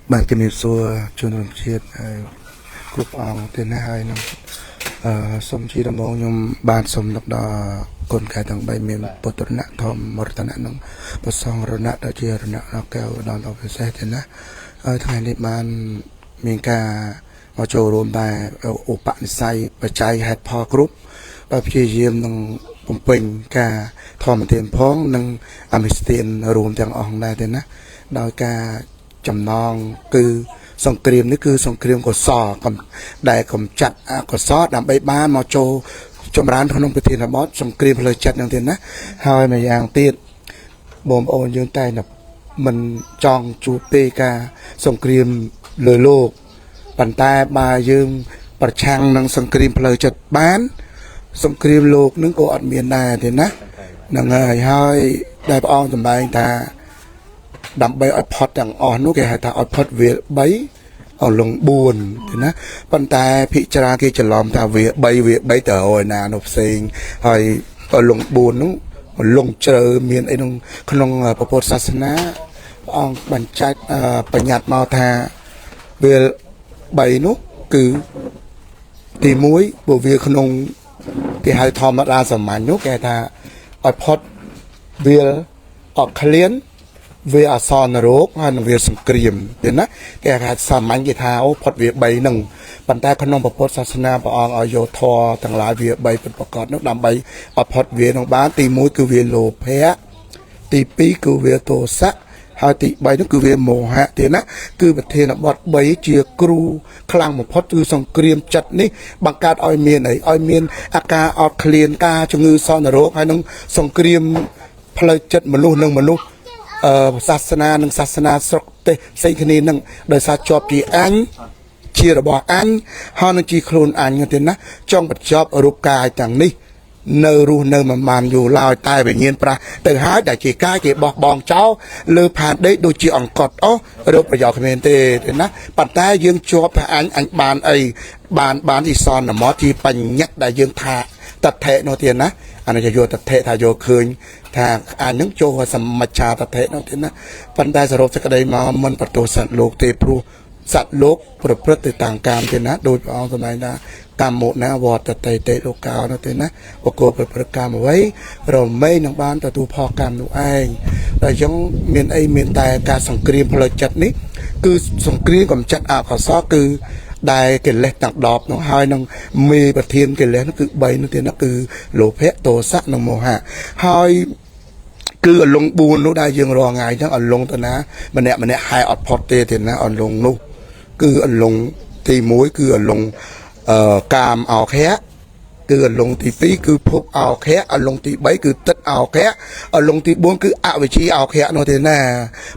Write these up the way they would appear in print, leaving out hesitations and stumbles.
bạn kinh nghiệm xưa chuyên làm chiết group ông tên hai năm xong chỉ đâm bóng nhưng bạn xong lúc đó con cái thằng bay miền bột tuấn nặng thom một tuần nặng nông bột xong rồi nặng đã chia rồi nặng nó kêu đòn đầu về xe thế nè thằng này bạn mình cả mà chỗ rôm bài ổ bạn say và chạy hạt pho group và chia riêng nông bùng bình cả thom tiền phong nông amistin rôm tiếng ông này thế nè đôi cả chầm non cứ song kriêmนี่คือsong kriêm của sò cầm đại cầm chặt của sót làm bay ba mò trâu trongร้านขนมประเทศบอสสงครีมเลยจัดอย่างเดียวนะหอยมาอย่างตีดบ่มโอนยืนใต้น่ะมันจองจูเปกาสงครีมเลยโลกปันใต้บายืมประชังนังสงครีมเลยจัดบ้านสงครีมโลกนึกโออัดเมียนได้เดียวนะนังเงยหอยได้ปองสบายตาดำใบอดพอดอย่างอ่อนนู้นแกให้ตาอดพอดเวียใบเอาลงบุญเห็นนะปัญตาพิจารณาที่จะล้อมตาเวียใบเต๋อโอยนาหนุบสิงให้เอาลงบุญนู้นลงเจอเมียนไอ้นงขนมพระพุทธศาสนาองบัญญัติปัญญัติมาทาเวียใบนู้คือตีมุ้ยบวเวียขนมที่ให้ทอมราสมัยนู้แกทาอดพอดเวียออกเคลียนเวียซอนโรกฮันเวียสงครีมเห็นนะแกขาดสามัญกิท้าพอดเวียใบหนึ่งปัญตาขนมพระพุทธศาสนาปองอโยธอทั้งหลายเวียใบเป็นประกอบนักดำใบอพอดเวียนของบ้านตีมุ้ยคือเวียโลเพะตีปีคือเวียโตสะหาตีใบนั่นคือเวียโมหะเห็นนะคือประเทศบดใบเจียกรูคลังพอดคือสงครีมจัดนี่บังการอ้อยเมียนไหนอ้อยเมียนอาการออกเคลียนกาจงือซอนโรกให้น้องสงครีมพลายจัดมนุษย์หนึ่งมนุษย์ศาสนาหนึ่งศาสนาสกเตสิ่งนี้หนึ่งโดยสาจอบจีอันเชียร์บอกอันฮานึงจีโคลนอันกันเถอะนะจ้องปัจจอบรูปกายต่างนี้เนรูเนมันอยู่ลอยตายไปเงียนปลาแต่หายแต่จีกายจีบอกบองเจ้าเลือผ่านได้โดยจีอ่องกอดอ๋อรูปประโยชน์เมนเตเถอะนะปัจจัยยังจอบอันบานไอบานที่ซอนน่ะหมอที่ปัญญาได้ยังทาตัดเทโนเทียนนะอันนี้จะโยตัดเทถ้าโยคืนทางอันนึงโจว่าสมัชชาตัดเทโนเทียนนะปัญญาสรุปจะกระไดมามันประตูสัตว์โลกเตปรูสัตว์โลกประพฤติต่างกรรมเทียนนะโดยเอาสมัยนะกรรมหมดนะวอดตัดเตโลกาวนะเทียนนะประกอบประพฤติกรรมเอาไว้เราไม่นังบ้านแต่ตัวพอกรรมตัวเองแต่ยังเมียนเมียนแต่การสังเกตพลจัดนี้คือสังเกตกับจัดอาขอซ้อคือได้เกล็ดต่างดอกน้องหายน้องมีประเทียนเกล็ดนั่นคือใบนั่นเองนั่นคือโลเพะโตสะน้องโมหะหายคือลงบูนนู้ได้ยังรอไงทั้งอันลงตัวนะมันเนี่ยหายอดพอดเตเห็นนะอันลงนู้คืออันลงตีมุ้ยคืออันลงกามเอาแค่คืออันลงตีปีคือพบเอาแค่อันลงตีใบคือตัดเอาแค่อันลงตีบุญคืออวิชีเอาแค่นั่นเองนะ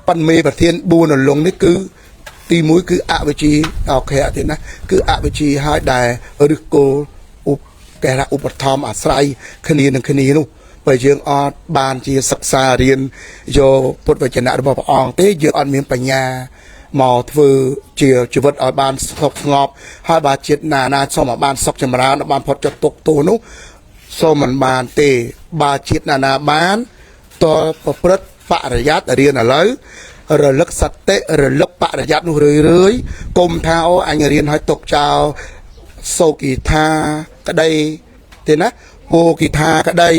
ปันมีประเทียนบูนอันลงนี่คือตีมุ้ยคืออวิชีเอาแค่เห็นนะคืออวิชีหายได้หรือโกอุปแกระอุปธรรมอาศัยคณีหนึ่งคณีนู้ไปยังอดบานจีศึกษาเรียนโยพุทธวจนะระบบอ่องเตยยังอดมีปัญญาหมอทือเจียวชีวิตอดบานสงบให้บาจิตนาสมบานสกจมราบานพอจะตกตัวนู้สมันบานเตบาจิตนาบานตัวประพฤติปริยัติเรียนอะไรระลึกสัตเตระลึกปริยัตินู่เรื่อยๆกลมเท้าอันเรียนให้ตกเจ้าโซกีธาก็ได้เห็นนะโอกีธาก็ได้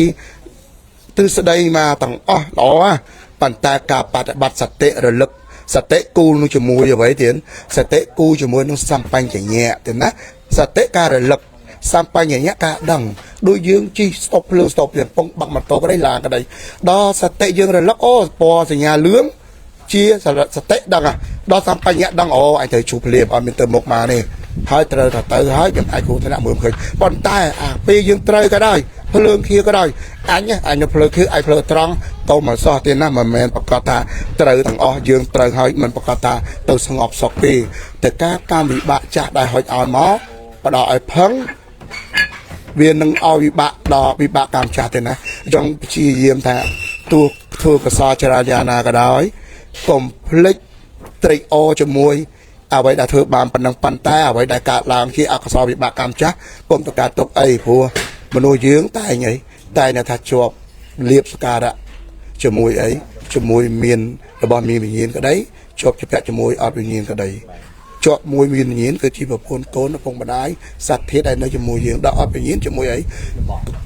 ตื้อสดายมาต่างอ๋อหรอปันตากาปัดบัดสัตเตระลึกสเตกูนุ่งจมูกอย่างไรเถียนสเตกูจมูกนุ่งสัมปันอย่างเงี้ยเถียนนะสเตการะลึกสัมปันอย่างเงี้ยกะดังโดยยืงจีสต็อปเรื่องสต็อปอย่างปงบักมันโตก็ได้ลากันได้ดอสเตยืงระลึกโอ้ปอสัญญาเลื้องเชียสเตดังอ่ะดอสัมปันเงี้ยดังอ๋อไอเธอชูเพลียบเอาเป็นเติมหมกมาเนี่ยหายเตอหายอย่างไอคูธนาเมืองเคยบอลใต้ปียืงเตยก็ได้เพลิงเคียก็ได้อันเนี้ยเพลิงคือไอเพลิงตรังโตมาซอเตียนน้ามันแมนประกาศเตยต่างอ๋อยืงเตยหายมันประกาศตัวสงบสกปีแต่การวิบากจะได้หอยอ่อนหมอประดอไอพังเวียนนึงเอาวิบากดอวิบากการจัดนะจงชี้เยี่ยมแต่ตัวกษาจราญานาก็ได้กลมพลิกตรีโอจมวยเอาไว้ได้เธอบานปันนังปันแต่เอาไว้ได้การลางที่อักษรวิบากการจัดกลมตะการตกไอผัวมโนยืงตายไงตายในทัดจวบเรียบสการะจมวยไอจมวยเมียนระบอมีมีเย็นก็ได้ ជាប់ជាជាមួយអត់វិញ្ញាណក្តីជាប់មួយមានវិញ្ញាណគឺជាប្រពន្ធកូនឪពុកម្ដាយសត្វធាតុដែលនៅជាមួយយើងដល់អត់វិញ្ញាណជាមួយអី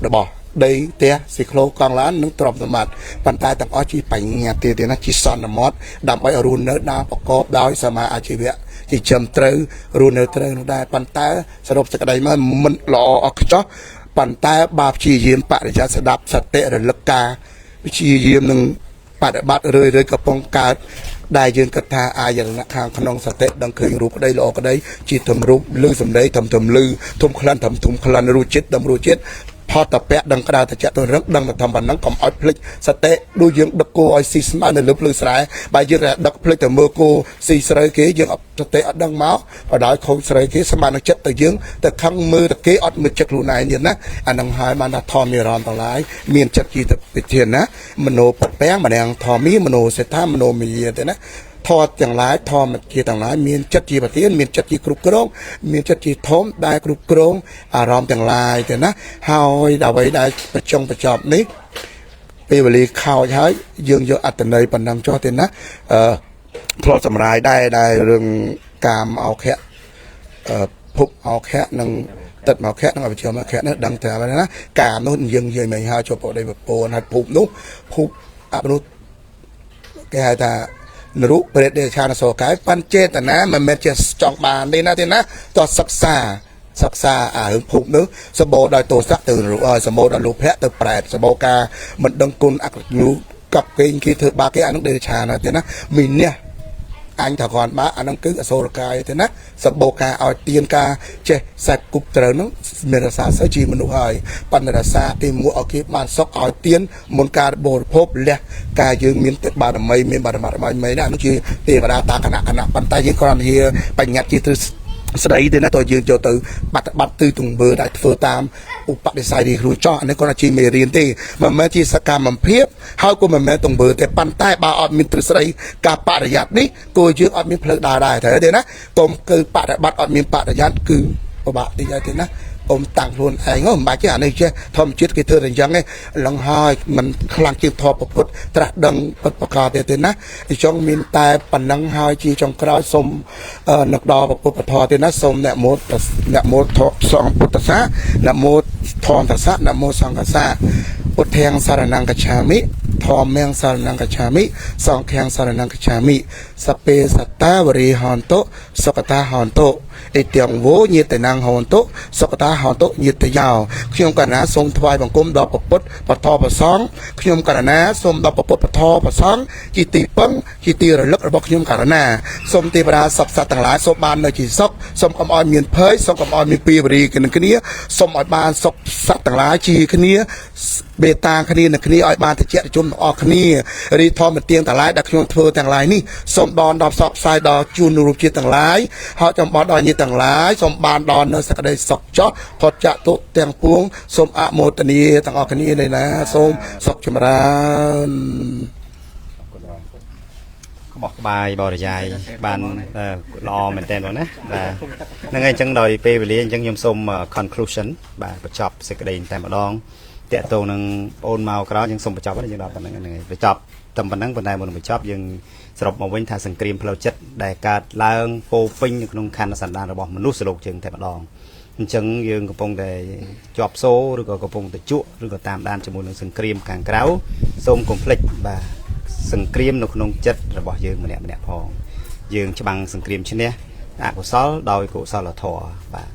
របស់ដីផ្ទះស៊ីក្លូកង់ឡាននិងទ្រព្យសម្បត្តិប៉ុន្តែទាំងអស់ជាបញ្ញាទៀតណាជាសន្មតដើម្បីឲ្យរស់នៅដល់ប្រកបដោយសមាអាជីវៈជាចំត្រូវរស់នៅត្រូវនោះដែរប៉ុន្តែសរុបសេចក្តីមកមិនល្អអស់ខ្ចោះប៉ុន្តែបាព្យាយាមបរិយ័តស្ដាប់សតិរលឹកការព្យាយាមនឹងបដិបត្តិរឿយកំពុងកើតដែលយើងគិតថាអាយរណៈខាងក្នុងសតិដឹងឃើញរូបក្តីល្អក្តីជាទម្រូបលឺសម្ដីធំលឺធំក្លិនរសជាតិដឹងរសជាតិផតពៈដឹងក្តៅតចៈទៅរឹកដឹងតែធំប៉ុណ្ណឹងកុំឲ្យភ្លេចសតិដូចយើងដឹកគោឲ្យស៊ីស្មៅនៅលើភ្លឺស្រែបើយើងដឹកភ្លេចទៅមើលគោស៊ីស្រូវគេយើងសតិអត់ដឹងមកបដ ாய் ខូចស្រូវគេស្មាននឹងចិត្តទៅយើងទៅខឹងមើលតែគេអត់មើលចិត្តខ្លួនឯងទៀតណាអានឹងហើយបានថាធម្មមានអារម្មណ៍ទាំងឡាយមានចិត្តជាវិធានណាមโนពពាំងម្នាក់ធម្មីមโนសេដ្ឋាមโนមីយាទេណាធម៌ទាំងឡាយធម៌ជាទាំងឡាយមានចិត្តជាប្រធានមានចិត្តជាគ្រប់គ្រងមានចិត្តជាធំដែលគ្រប់គ្រងអារម្មណ៍ទាំងឡាយទៅណាហើយដើម្បីដែលប្រចប់នេះពេលវេលាខោចហើយយើងយកអត្តន័យប៉ុណ្ណឹងចុះទេណាធ្លាប់សម្រាយដែលរឿងកាមអោខៈភពអោខៈនិងទឹកមកខៈនិងអវិជ្ជាមកខៈនេះដឹងតែណាកាមនោះយើងនិយាយមិនហើយចូលប្រដីប្រពន្ធហើយភពនោះភពអមនុស្សគេហៅថានរុប្រេតដេឆានសោកាយបានចេតនាមិនមែនជាចង់បានទេណាតោះសិក្សាអារឿងភពនោះសម្បូរដោយទោសៈទៅសម្បូរដោយលោភៈទៅប្រែតសម្បូរការមិនដឹងគុណអកតញ្ញូកັບគេគេធ្វើបាបគេអានោះដេឆានទេណាមីនេះអញថាគាត់បាអានឹងគឺអសូរកាយទេណាសម្បូរការឲ្យទៀនការចេះសាច់គប់ត្រូវនោះមានរសាសិជាមនុស្សហើយបណ្ណរសាទីមួយឲ្យគេបានសុខឲ្យទៀនមុនការបរិភោគលះការយើងមានទេបារមីមានបារមីណានោះជាទេវតាតាគណៈប៉ុន្តែយើងគ្រាន់តែបញ្ញត្តិជាទ្រឹស្ដីទេណាតើយើងចូលទៅបាត់ទិទង្វើដែលធ្វើតាមឧបនិស្ស័យនេះគ្រូចោះអានេះគាត់ជាមេរៀនទេមិនមែនជាសកម្មភាពហើយក៏មិនមែនទង្វើទេប៉ុន្តែបើអត់មានទ្រឹស្ដីការបរិយ័តនេះក៏យើងអត់មានផ្លូវដើរដែរទេណាកុំគឺបប្រតិបត្តិអត់មានបរិយ័តគឺពិបាកតិចហើយទេណាអ៊ំតាំងខ្លួនឯងមិនបាច់ទេអានេះចេះធម្មជាតិគេធ្វើតែអញ្ចឹងឯងឡងហើយมันខ្លាំងជាងធម៌ពុទ្ធត្រាស់ដឹងពុទ្ធប្រកាសទេណាអញ្ចឹងមានតែប៉ុណ្ណឹងហើយជាចុងក្រោយសូមនឹកដល់ពុទ្ធពធទេណាសូមអ្នកមោធសង្ឃពុទ្ធសាអ្នកមោធម្មតសៈអ្នកមោសង្ឃសាពុទ្ធាំងសារណង្កច្ឆាមិធម្មំសារណង្កច្ឆាមិសង្ឃំសារណង្កច្ឆាមិសពេសតាវរិហន្តុសុគតាហន្តុអេទាំងវោញាតនាងហន្តុសុគតាហន្តុញាតយោខ្ញុំកណ្ណាសូមថ្វាយបង្គំដល់ព្រះពុទ្ធពធព្រះសង្ឃខ្ញុំកណ្ណាសូមដល់ព្រះពុទ្ធពធព្រះសង្ឃជាទីពឹងជាទីរលឹករបស់ខ្ញុំកណ្ណាសូមទេវតាសព្វសត្វទាំងឡាយសូមបាននៅជាសុខសូមកុំឲ្យមានភ័យសូមកុំឲ្យមានពីវរីគ្នាសូមឲ្យបានសុខសត្វទាំងឡាយជាគ្នាបេតាគ្នានឹងគ្នាឲ្យបានតិចជុំទាំងអស់គ្នារីធម្មទានទាំងឡាយដែលខ្ញុំធ្វើទាំងឡាយនេះសូមដល់ផ្សព្វផ្សាយដល់ជួនរូបជាតិទាំងឡាយហើយចំបត់ដល់ញាតិទាំងឡាយសូមបានដល់នៅសក្តិសុខចោះផុតចាកទុក្ខទាំងពួងសូមអមោទនាទាំងអស់គ្នានេះណាសូមសុខចម្រើនក្បោះក្បាយបរិយាយបានល្អមែនតើបងណាបាទហ្នឹងហើយអញ្ចឹងដោយពេលវេលាអញ្ចឹងខ្ញុំសូម conclusion បាទបញ្ចប់សេចក្តីតែម្ដងតាក់ទងនឹងបងអូនមកក្រោយយើងសូមបញ្ចប់ហើយយើងដល់ប៉ុណ្្នឹងហ្នឹងហើយបញ្ចប់តែប៉ុណ្្នឹងប៉ុន្តែមុនបញ្ចប់យើងសរុបមកវិញថាសង្គ្រាមផ្លូវចិត្តដែលកើតឡើងពោពេញនៅក្នុងខណ្ឌសន្តានរបស់មនុស្សសលោកជើងតែម្ដងអញ្ចឹងយើងកំពុងតែជាប់សូឬក៏កំពុងតែជក់ឬក៏តាមដានជាមួយនឹងសង្គ្រាមខាងក្រៅសូមកុំភ្លេចបាទសង្គ្រាមនៅក្នុងចិត្តរបស់យើងម្នាក់ផងយើងច្បាំងសង្គ្រាមឈ្នះអកុសលដោយកុសលធម៌បាទ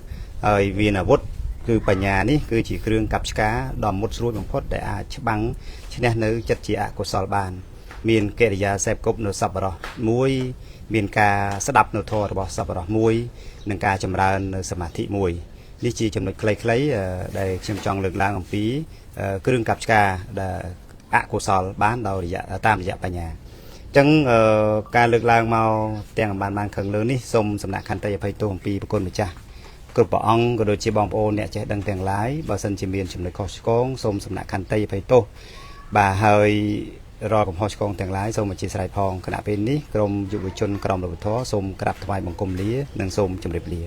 ហើយវាអាវុធគឺបញ្ញានេះគឺជាគ្រឿងកាប់ឆ្ការដ៏មុតស្រួចបំផុតដែលអាចច្បាំងឈ្នះនៅចិត្តជាអកុសលបានមានកិរិយាសេពគប់នៅសប្បុរសមួយមានការស្ដាប់នៅធម៌របស់សប្បុរសមួយនិងការចម្រើននៅសមាធិមួយនេះជាចំណុចខ្លីៗដែលខ្ញុំចង់លើកឡើងអំពីគ្រឿងកាប់ឆ្ការដែលអកុសលបានដោយតាមរយៈបញ្ញាអញ្ចឹងការលើកឡើងមកទាំងបានខឹងលើនេះសូមសំណាក់ខន្តីអភ័យទោសអំពីប្រគុណម្ចាស់គ្រប់ព្រះអង្គក៏ដូចជាបងប្អូនអ្នកចេះដឹងទាំងឡាយបើសិនជាមានចំណុចខុសឆ្គងសូមសំណាក់ខន្តីអភ័យទោសបាទហើយរាល់កំហុសឆ្គងទាំងឡាយសូមអធិស្ឋានផងគណៈពេលនេះក្រុមយុវជនក្រមលោកធម៌សូមក្រាបថ្វាយបង្គំលានិងសូមជម្រាបលា